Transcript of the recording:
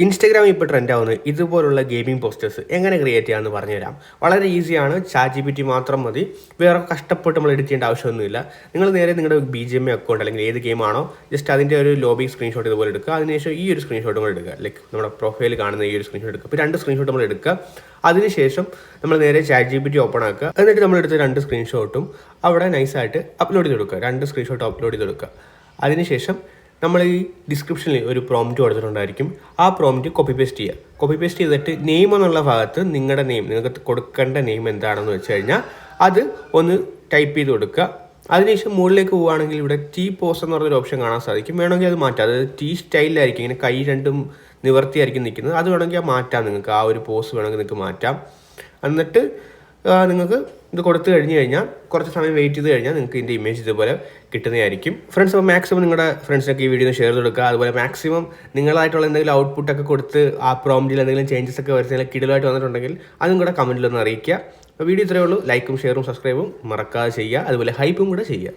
ഇൻസ്റ്റാഗ്രാമിൽ ഇപ്പോൾ ട്രെൻഡ് ആവുന്നത് ഇതുപോലുള്ള ഗെയിമിംഗ് പോസ്റ്റേഴ്സ് എങ്ങനെ ക്രിയേറ്റ് ചെയ്യാമെന്ന് പറഞ്ഞുതരാം. വളരെ ഈസിയാണ്. ChatGPT മാത്രം മതി. വേറെ കഷ്ടപ്പെട്ട് നമ്മൾ എഡിറ്റ് ചെയ്യേണ്ട ആവശ്യമൊന്നുമില്ല. നിങ്ങൾ നേരെ നിങ്ങളുടെ BGMI അക്കൗണ്ട് അല്ലെങ്കിൽ ഏത് ഗെയിമാണോ ജസ്റ്റ് അതിൻ്റെ ഒരു ലോബി സ്ക്രീൻഷോട്ട് ഇതുപോലെ എടുക്കുക. അതിനുശേഷം ഈ ഒരു സ്ക്രീൻഷോട്ടും കൂടെ എടുക്കുക. ലൈക്ക് നമ്മുടെ പ്രൊഫൈൽ കാണുന്ന ഈ ഒരു സ്ക്രീൻഷോട്ട് എടുക്കുക. അപ്പോൾ 2 സ്ക്രീൻഷോട്ട് നമ്മൾ എടുക്കുക. അതിനുശേഷം നമ്മൾ നേരെ ChatGPT ഓപ്പൺ ആക്കുക. എന്നിട്ട് നമ്മളെടുത്ത 2 സ്ക്രീൻഷോട്ടും അവിടെ നൈസായിട്ട് അപ്ലോഡ് ചെയ്ത് കൊടുക്കുക. 2 സ്ക്രീൻഷോട്ട് അപ്ലോഡ് ചെയ്ത് കൊടുക്കുക. അതിനുശേഷം നമ്മൾ ഈ ഡിസ്ക്രിപ്ഷനിൽ ഒരു പ്രോംപ്റ്റ് കൊടുത്തിട്ടുണ്ടായിരിക്കും. ആ പ്രോംപ്റ്റ് കോപ്പി പേസ്റ്റ് ചെയ്യുക. കോപ്പി പേസ്റ്റ് ചെയ്തിട്ട് നെയിം എന്നുള്ള ഭാഗത്ത് നിങ്ങളുടെ നെയിം, നിങ്ങൾക്ക് കൊടുക്കേണ്ട നെയിം എന്താണെന്ന് വെച്ച് കഴിഞ്ഞാൽ അത് ഒന്ന് ടൈപ്പ് ചെയ്ത് കൊടുക്കുക. അതിനുശേഷം മുകളിലേക്ക് പോവുകയാണെങ്കിൽ ഇവിടെ T-പോസ് എന്ന് പറഞ്ഞൊരു ഓപ്ഷൻ കാണാൻ സാധിക്കും. വേണമെങ്കിൽ അത് മാറ്റാം. അത് T സ്റ്റൈലിലായിരിക്കും, ഇങ്ങനെ കൈ രണ്ടും നിവർത്തിയായിരിക്കും നിൽക്കുന്നത്. അത് വേണമെങ്കിൽ മാറ്റാം. നിങ്ങൾക്ക് ആ ഒരു പോസ് വേണമെങ്കിൽ നിങ്ങൾക്ക് മാറ്റാം. എന്നിട്ട് നിങ്ങൾക്ക് ഇത് കൊടുത്തു കഴിഞ്ഞ് കഴിഞ്ഞാൽ കുറച്ച് സമയം വെയിറ്റ് ചെയ്ത് കഴിഞ്ഞാൽ നിങ്ങൾക്ക് ഇതിൻ്റെ ഇമേജ് ഇതുപോലെ കിട്ടുന്നതായിരിക്കും. ഫ്രണ്ട്സ്, അപ്പോൾ മാക്സിമം നിങ്ങളുടെ ഫ്രണ്ട്സിനൊക്കെ ഈ വീഡിയോ ഷെയർ ചെയ്ത് കൊടുക്കുക. അതുപോലെ മാക്സിമം നിങ്ങളായിട്ടുള്ള എന്തെങ്കിലും ഔട്ട്പുട്ടൊക്കെ കൊടുത്ത് ആ പ്രോംപ്റ്റിൽ എന്തെങ്കിലും ചേഞ്ചസ് ഒക്കെ വരുന്നതിൽ കിടിലായിട്ട് വന്നിട്ടുണ്ടെങ്കിൽ അതും കൂടെ കമൻറ്റിലൊന്ന് അറിയിക്കുക. അപ്പോൾ വീഡിയോ ഇത്രയേ ഉള്ളൂ. ലൈക്കും ഷെയറും സബ്സ്ക്രൈബും മറക്കാതെ ചെയ്യുക. അതുപോലെ ഹൈപ്പും കൂടെ ചെയ്യുക.